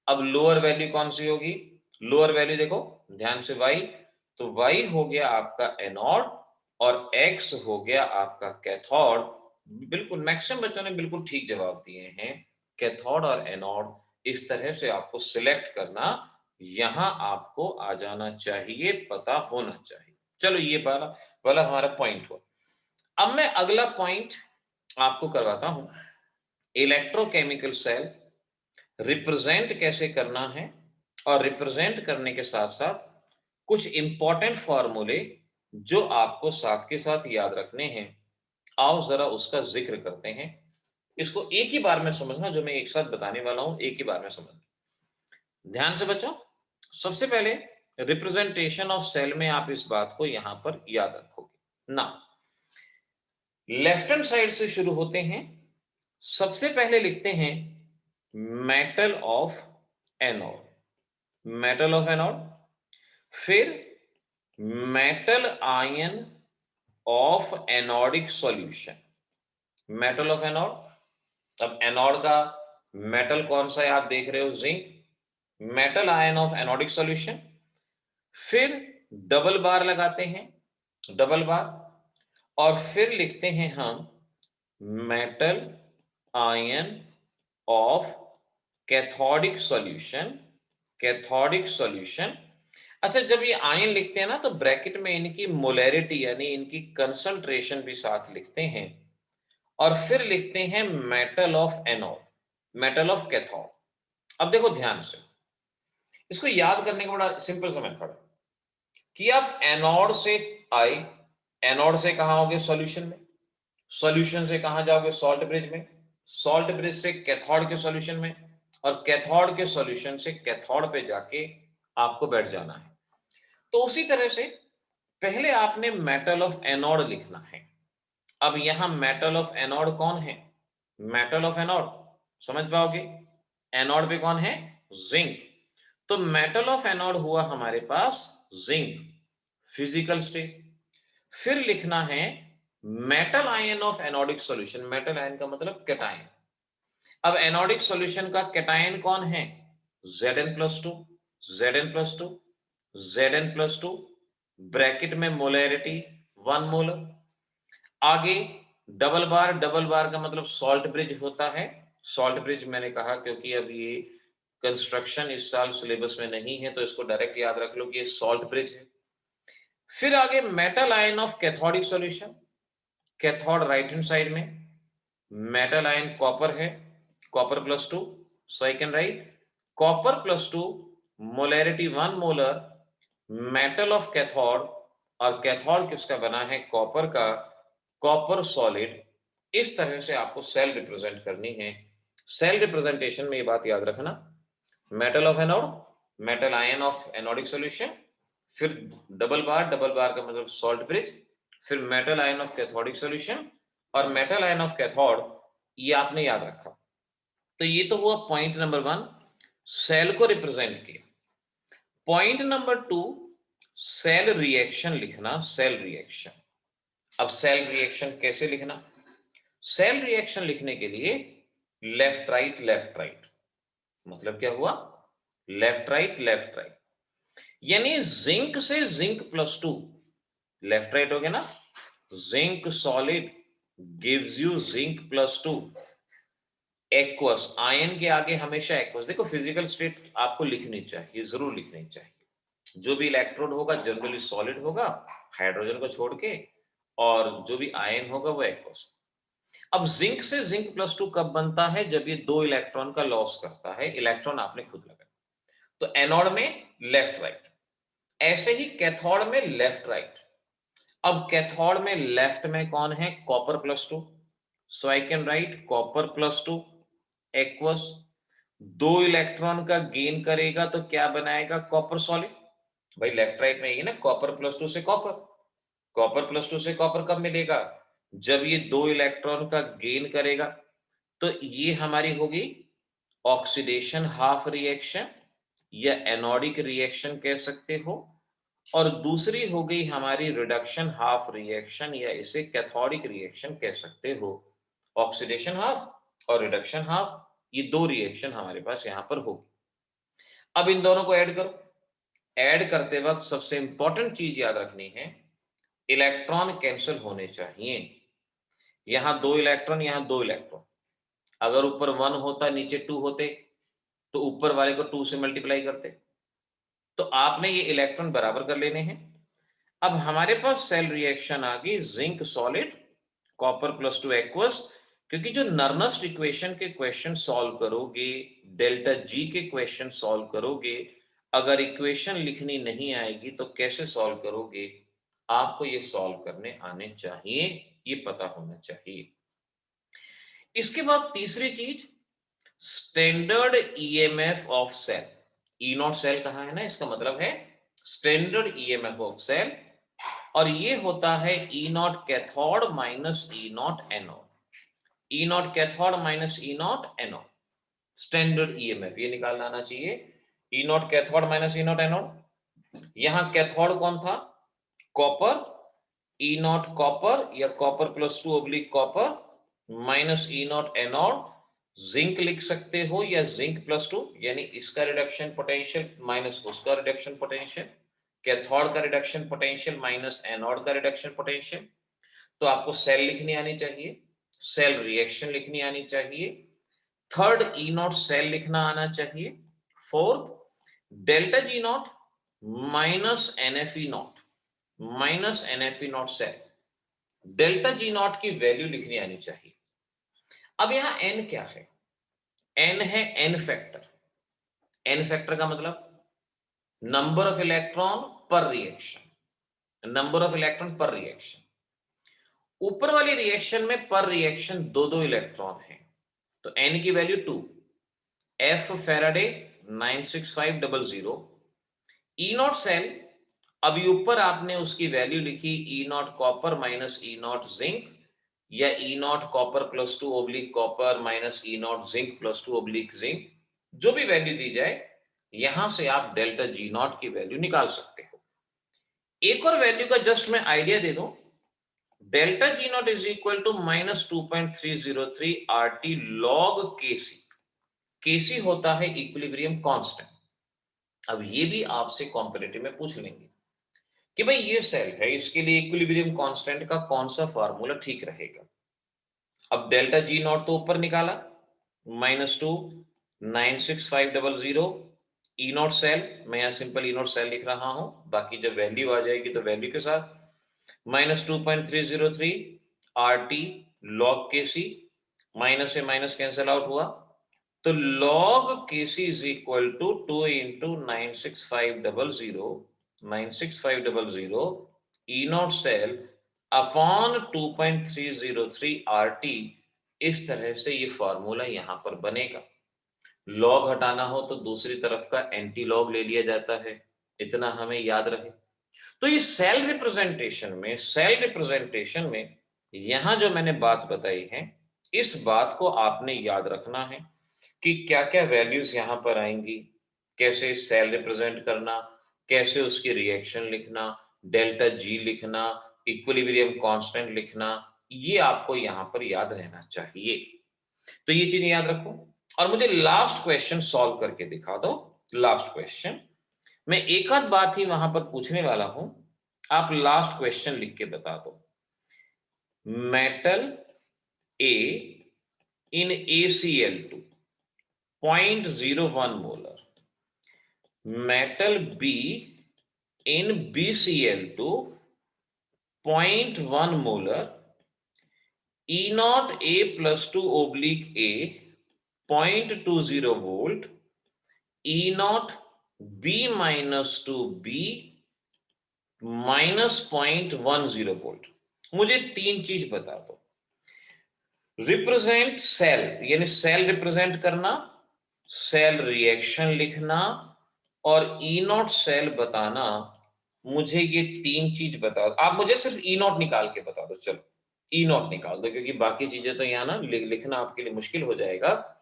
अब लोअर वैल्यू कौन सी होगी, लोअर वैल्यू देखो ध्यान से, y, तो y हो गया आपका एनोड और x हो गया आपका कैथोड। बिल्कुल मैक्सिमम बच्चों ने बिल्कुल ठीक जवाब दिए हैं, कैथोड और एनोड। इस तरह से आपको सिलेक्ट करना, यहां आपको आ जाना चाहिए, पता होना चाहिए। चलो ये वाला वाला हमारा पॉइंट हुआ। अब मैं अगला पॉइंट आपको करवाता हूं, इलेक्ट्रोकेमिकल सेल रिप्रेजेंट कैसे करना है, और रिप्रेजेंट करने के साथ साथ कुछ इंपॉर्टेंट फॉर्मूले जो आपको साथ के साथ याद रखने हैं। आओ जरा उसका जिक्र करते हैं। इसको एक ही बार में समझना, जो मैं एक साथ बताने वाला हूं एक ही बार में समझना, ध्यान से बच्चों। सबसे पहले रिप्रेजेंटेशन ऑफ सेल में आप इस बात को यहां पर याद रखोगे ना, लेफ्ट हैंड साइड से शुरू होते हैं। सबसे पहले लिखते हैं metal of anode, metal of anode, फिर metal ion of anodic solution, metal of anode. अब एनोड का मेटल कौन सा है आप देख रहे हो, zinc, metal ion of anodic solution. फिर डबल बार लगाते हैं, डबल बार, और फिर लिखते हैं हम metal ion of cathodic solution, cathodic solution. अच्छा जब ये आयन लिखते हैं ना तो ब्रैकेट में इनकी मोलैरिटी यानी इनकी कंसंट्रेशन भी साथ लिखते हैं, और फिर लिखते हैं metal of anode, metal of cathode. अब देखो ध्यान से, इसको याद करने का बड़ा सिंपल सा मेथड है कि आप एनोड से आए, एनोड से कहां होगे, सॉल्यूशन में, सॉल्यूशन से कहां जाओगे, सॉल्ट ब्रिज में, सॉल्ट ब्रिज से कैथोड के सॉल्यूशन में, और कैथोड के सॉल्यूशन से कैथोड पे जाके आपको बैठ जाना है। तो उसी तरह से पहले आपने मेटल ऑफ एनोड लिखना है। अब यहां मेटल ऑफ एनोड कौन है? मेटल ऑफ एनोड समझ पाओगे? एनोड पे कौन है? जिंक। तो मेटल ऑफ एनोड हुआ हमारे पास जिंक, फिजिकल स्टेट। फिर लिखना है metal ion of anodic solution. Metal ion का मतलब कैटायन। अब एनोडिक सॉल्यूशन का कैटायन कौन है? Zn+2, Zn+2, Zn+2, ब्रैकेट में मोलैरिटी 1 मोलर। आगे डबल बार का मतलब सॉल्ट ब्रिज होता है। सॉल्ट ब्रिज मैंने कहा क्योंकि अब ये कंस्ट्रक्शन इस साल सिलेबस में नहीं है, तो इसको डायरेक्ट याद रख लो कि ये सॉल्ट ब्रिज है। फिर आगे metal ion of cathodic solution, cathode right hand side में, मेटल आयन कॉपर है, कॉपर+2, सो आई कैन राइट कॉपर+2, molarity 1 molar, metal of cathode, और कैथोड किसका बना है? कॉपर का, कॉपर सॉलिड। इस तरह से आपको सेल रिप्रेजेंट करनी है। सेल रिप्रेजेंटेशन में ये बात याद रखना, metal of anode, metal ion of anodic solution, फिर डबल बार का मतलब सॉल्ट ब्रिज, फिर metal ion of cathodic solution और मेटल आयन ऑफ कैथोड, ये आपने याद रखा। तो ये तो हुआ पॉइंट नंबर 1, सेल को रिप्रेजेंट किया। पॉइंट नंबर 2, सेल रिएक्शन लिखना, सेल रिएक्शन। अब सेल रिएक्शन कैसे लिखना? सेल रिएक्शन लिखने के लिए लेफ्ट राइट लेफ्ट राइट, मतलब क्या हुआ? लेफ्ट राइट लेफ्ट राइट, यानी जिंक से Zinc+2, लेफ्ट राइट हो गया ना। Zinc solid gives you Zinc+2, aqueous, ion के आगे हमेशा एक्वस। देखो फिजिकल स्टेट आपको लिखनी चाहिए, जरूर लिखनी चाहिए। जो भी इलेक्ट्रोड होगा जनरली सॉलिड होगा, हाइड्रोजन को छोड़ के, और जो भी आयन होगा वो एक्वस। अब जिंक से Zinc+2 कब बनता है? जब ये 2 इलेक्ट्रॉन का लॉस करता है। इलेक्ट्रॉन आपने खुद लगाया। तो एनोड में लेफ्ट राइट, ऐसे ही कैथोड में लेफ्ट राइट। अब कैथोड में लेफ्ट में कौन है? कॉपर+2, सो आई कैन राइट कॉपर+2 एक्वस। 2 इलेक्ट्रॉन का गेन करेगा तो क्या बनाएगा? Copper solid. भाई लेफ्ट राइट में ये ना, कॉपर+2 से कॉपर, कॉपर+2 से कॉपर कब मिलेगा? जब ये 2 इलेक्ट्रॉन का गेन करेगा। तो ये हमारी होगी ऑक्सीडेशन हाफ रिएक्शन, या एनोडिक रिएक्शन कह सकते हो। और दूसरी हो गई हमारी रिडक्शन हाफ रिएक्शन, या इसे कैथोडिक रिएक्शन कह सकते हो। ऑक्सीडेशन हाफ और रिडक्शन हाफ, ये 2 रिएक्शन हमारे पास यहां पर होगी। अब इन दोनों को ऐड करो। ऐड करते वक्त सबसे इंपॉर्टेंट चीज याद रखनी है, इलेक्ट्रॉन कैंसिल होने चाहिए। यहां 2 इलेक्ट्रॉन, यहां 2 इलेक्ट्रॉन। अगर ऊपर 1 होता नीचे 2 होते, तो ऊपर वाले को 2 से मल्टीप्लाई करते। तो आपने ये इलेक्ट्रॉन बराबर कर लेने हैं। अब हमारे पास सेल रिएक्शन आ गई, जिंक सॉलिड कॉपर+2 एक्वस। क्योंकि जो नर्नस्ट इक्वेशन के क्वेश्चन सॉल्व करोगे, डेल्टा जी के क्वेश्चन सॉल्व करोगे, अगर इक्वेशन लिखनी नहीं आएगी तो कैसे सॉल्व करोगे? आपको ये सॉल्व करने आने चाहिए, ये पता होना चाहिए। इसके बाद तीसरी चीज, standard EMF of cell. E not cell कहा है ना, इसका मतलब है स्टैंडर्ड ईएमएफ ऑफ सेल। और ये होता है E nought cathode minus E nought anode. E nought cathode minus E nought anode, standard EMF ये निकालना आना चाहिए। E nought cathode minus E nought anode, यहां कैथोड कौन था? कॉपर, ई नॉट कॉपर या कॉपर+2 oblique copper, minus E nought anode, zinc लिख सकते हो या Zinc+2, यानी इसका रिडक्शन पोटेंशियल माइनस उसका रिडक्शन पोटेंशियल, कैथोड का रिडक्शन पोटेंशियल माइनस एनोड का रिडक्शन पोटेंशियल। तो आपको सेल लिखनी आनी चाहिए, सेल रिएक्शन लिखनी आनी चाहिए। थर्ड, ई नॉट सेल लिखना आना चाहिए। Fourth, delta G nought minus n F E nought, minus n F E nought cell, delta G nought की वैल्यू लिखनी आनी चाहिए। अब यहां एन क्या है? एन है एन फैक्टर। एन फैक्टर का मतलब नंबर ऑफ इलेक्ट्रॉन पर रिएक्शन, नंबर ऑफ इलेक्ट्रॉन पर रिएक्शन। ऊपर वाली रिएक्शन में पर रिएक्शन 2-2 इलेक्ट्रॉन है, तो n की value 2, F Faraday 96500, E not cell, अभी ऊपर आपने उसकी वैल्यू लिखी E not copper minus E not zinc, या E not copper plus 2 oblique copper minus E not zinc plus 2 oblique zinc, जो भी वैल्यू दी जाए, यहां से आप डेल्टा जी नॉट की वैल्यू निकाल सकते हो। एक और वैल्यू का जस्ट मैं आइडिया दे दूं, delta G naught is equal to -2.303 RT log Kc। Kc होता है इक्विलिब्रियम कांस्टेंट। अब ये भी आपसे कॉम्पिटिटिव में पूछ लेंगे कि भाई ये सेल है, इसके लिए इक्विलिब्रियम कांस्टेंट का कौन सा फार्मूला ठीक रहेगा। अब डेल्टा जी नॉट तो ऊपर निकाला, -2 96500, ई नॉट सेल, मैं यहाँ सिंपल ई नॉट सेल लिख रहा हूं, बाकी जब वैल्यू आ जाएगी तो वैल्यू के साथ, -2.303 RT log Kc, माइनस से माइनस कैंसिल आउट हुआ, तो log Kc is equal to 2 into 96500 E not cell upon 2.303 RT। इस तरह से ये फॉर्मूला यहां पर बनेगा। लॉग हटाना हो तो दूसरी तरफ का एंटी लॉग ले लिया जाता है, इतना हमें याद रहे। तो ये सेल रिप्रेजेंटेशन में यहां जो मैंने बात बताई है, इस बात को आपने याद रखना है कि क्या क्या वैल्यूज यहां पर आएंगी, कैसे सेल रिप्रेजेंट करना, कैसे उसकी रिएक्शन लिखना, डेल्टा जी लिखना, इक्विलिब्रियम कांस्टेंट लिखना, ये आपको यहां पर याद रहना चाहिए। तो ये चीजें याद रखो और मुझे लास्ट क्वेश्चन सॉल्व करके दिखा दो। लास्ट क्वेश्चन मैं एक आध बात ही वहां पर पूछने वाला हूं, आप लास्ट क्वेश्चन लिख के बता दो। Metal A in ACl2 0.01 molar, metal be in BCl2 0.1 molar, E naught A plus 2 oblique A 0.20 volt, E naught B minus 2 B minus 0.10 volt. मुझे तीन चीज बता दो। रिप्रेजेंट सेल, यानी सेल रिप्रेजेंट करना, सेल रिएक्शन लिखना और ई नॉट सेल बताना। मुझे ये तीन चीज बता दो। आप मुझे सिर्फ ई नॉट निकाल के बता दो। चलो ई नॉट निकाल दो, क्योंकि बाकी चीजें तो यहाँ ना लिखना आपके लिए मुश्किल हो जाएगा।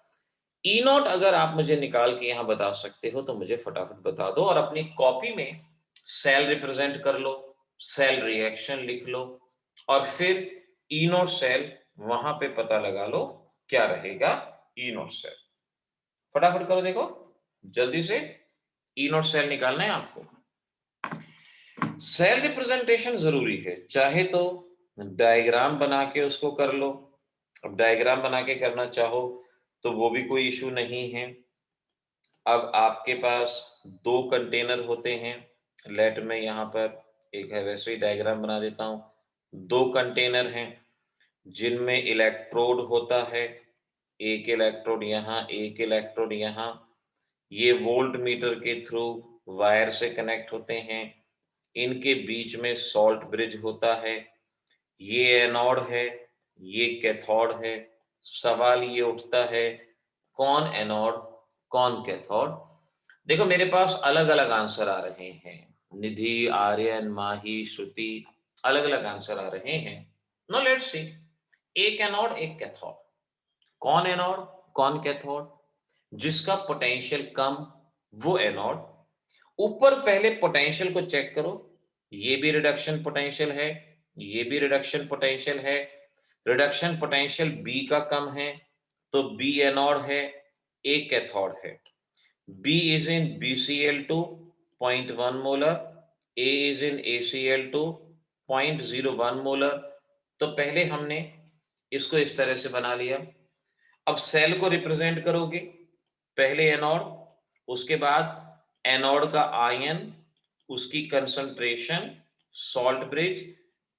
ई नॉट अगर आप मुझे निकाल के यहाँ बता सकते हो तो मुझे फटाफट बता दो, और अपनी कॉपी में सेल रिप्रेजेंट कर लो, सेल रिएक्शन लिख लो, और फिर ई नॉट सेल वहां पे पता लगा लो क्या रहेगा ई नॉट सेल। फटाफट करो, देखो जल्दी से ई नॉट सेल निकालना है आपको। सेल रिप्रेजेंटेशन जरूरी है, चाहे तो डायग्राम बना के उसको कर लो। अब डायग्राम बना के करना चाहो तो वो भी कोई इशू नहीं है। अब आपके पास दो कंटेनर होते हैं, लेट में यहाँ पर एक है, वैसे ही डायग्राम बना देता हूं। दो कंटेनर हैं जिनमें इलेक्ट्रोड होता है, एक इलेक्ट्रोड यहाँ, एक इलेक्ट्रोड यहाँ। ये वोल्ट मीटर के थ्रू वायर से कनेक्ट होते हैं। इनके बीच में सॉल्ट ब्रिज होता है। ये एनोड है, ये कैथोड है। सवाल ये उठता है कौन एनोड कौन कैथोड। देखो मेरे पास अलग अलग आंसर आ रहे हैं, निधि, आर्यन, माही, श्रुति, अलग अलग आंसर आ रहे हैं। नो लेट्स सी, एक एनोड एक कैथोड। कौन एनोड कौन कैथोड? जिसका पोटेंशियल कम वो एनोड। ऊपर पहले पोटेंशियल को चेक करो, ये भी रिडक्शन पोटेंशियल है, ये भी रिडक्शन पोटेंशियल है। रिडक्शन पोटेंशियल बी का कम है तो बी एनोड है, ए कैथोड है। B is in BCl2 0.1 molar, A is in ACl2 0.01 molar। तो पहले हमने इसको इस तरह से बना लिया। अब सेल को रिप्रेजेंट करोगे, पहले एनोड, उसके बाद एनोड का आयन, उसकी कंसंट्रेशन, सॉल्ट ब्रिज,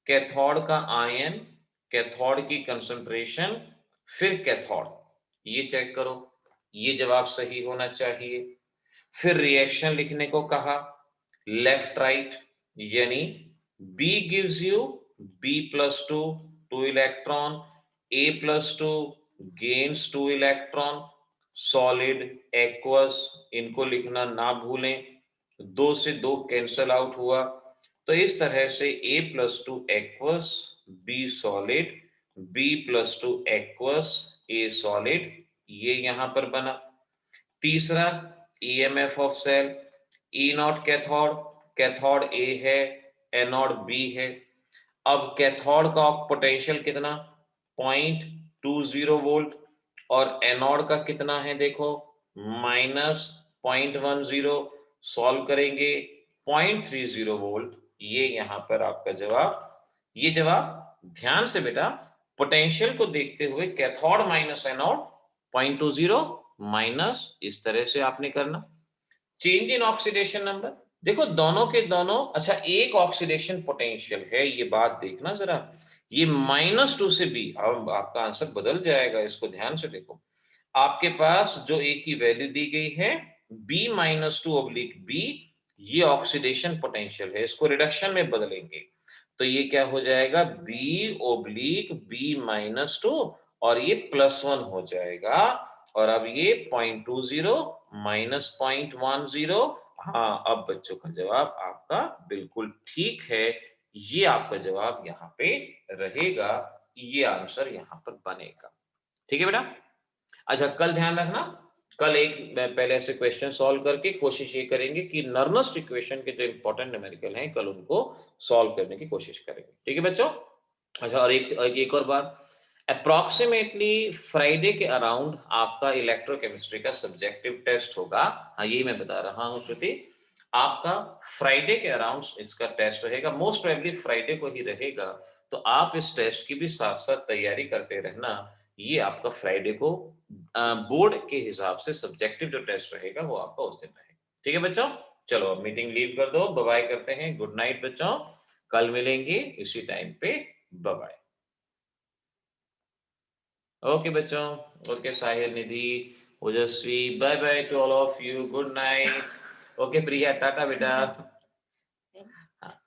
कैथोड का आयन, कैथोड की कंसंट्रेशन, फिर कैथोड। ये चेक करो, ये जवाब सही होना चाहिए। फिर रिएक्शन लिखने को कहा, लेफ्ट राइट, यानी B gives you B plus 2 2 electron, A plus 2 gains 2 electron, solid, aqueous, इनको लिखना ना भूलें, 2 से 2 कैंसल आउट हुआ। तो इस तरह से A+2 aqueous, B solid, B+2 aqueous, A solid, ये यहां पर बना। तीसरा EMF of cell, E nought cathode, cathode A है, एनोड बी है। अब कैथोड का पोटेंशियल कितना, 0.20 वोल्ट, और एनोड का कितना है देखो, -0.10। सॉल्व करेंगे, 0.30 वोल्ट, ये यहां पर आपका जवाब। ये जवाब ध्यान से बेटा, पोटेंशियल को देखते हुए कैथोड माइनस एनोड 0.20 माइनस, इस तरह से आपने करना। चेंज इन ऑक्सीडेशन नंबर, देखो दोनों के दोनों, अच्छा एक ऑक्सीडेशन पोटेंशियल है, ये बात देखना जरा, ये -2 से बी, अब आपका आंसर बदल जाएगा, इसको ध्यान से देखो। आपके पास जो ए की वैल्यू दी गई है B-2/B, ये ऑक्सीडेशन पोटेंशियल है, इसको रिडक्शन में बदलेंगे तो ये क्या हो जाएगा, B/B-2, और ये +1 हो जाएगा। और अब ये 0.20 माइनस 0.10, हाँ अब बच्चों का जवाब आपका बिल्कुल ठीक है, ये आपका जवाब यहाँ पे रहेगा, ये आंसर यहाँ पर बनेगा। ठीक है बेटा। अच्छा कल ध्यान रखना, कल एक पहले ऐसे क्वेश्चन सॉल्व करके कोशिश ये करेंगे कि नर्नस्ट इक्वेशन के जो इंपॉर्टेंट न्यूमेरिकल हैं कल उनको सॉल्व करने की कोशिश करेंगे। ठीक है बच्चों। अच्छा और एक और बात, अप्रोक्सीमेटली फ्राइडे के अराउंड आपका इलेक्ट्रोकेमिस्ट्री का सब्जेक्टिव टेस्ट होगा। हाँ यही मैं बता रहा हूँ श्रुति, आपका फ्राइडे के अराउंड इसका टेस्ट रहेगा, मोस्ट प्रोबेबली फ्राइडे को ही रहेगा। तो आप इस टेस्ट की भी साथ साथ तैयारी करते रहना। ये आपका फ्राइडे को बोर्ड के हिसाब से सब्जेक्टिव जो टेस्ट रहेगा वो आपका उस दिन रहेगा। ठीक है बच्चों, चलो अब मीटिंग लीव कर दो, बाय बाय करते हैं, गुड नाइट बच्चों, कल मिलेंगे इसी टाइम पे, बाय बाय। ओके बच्चों, okay Sahil, Nidhi, Ojasvi, bye bye to all of you, good night. Okay Priya, टाटा बेटा। हाँ।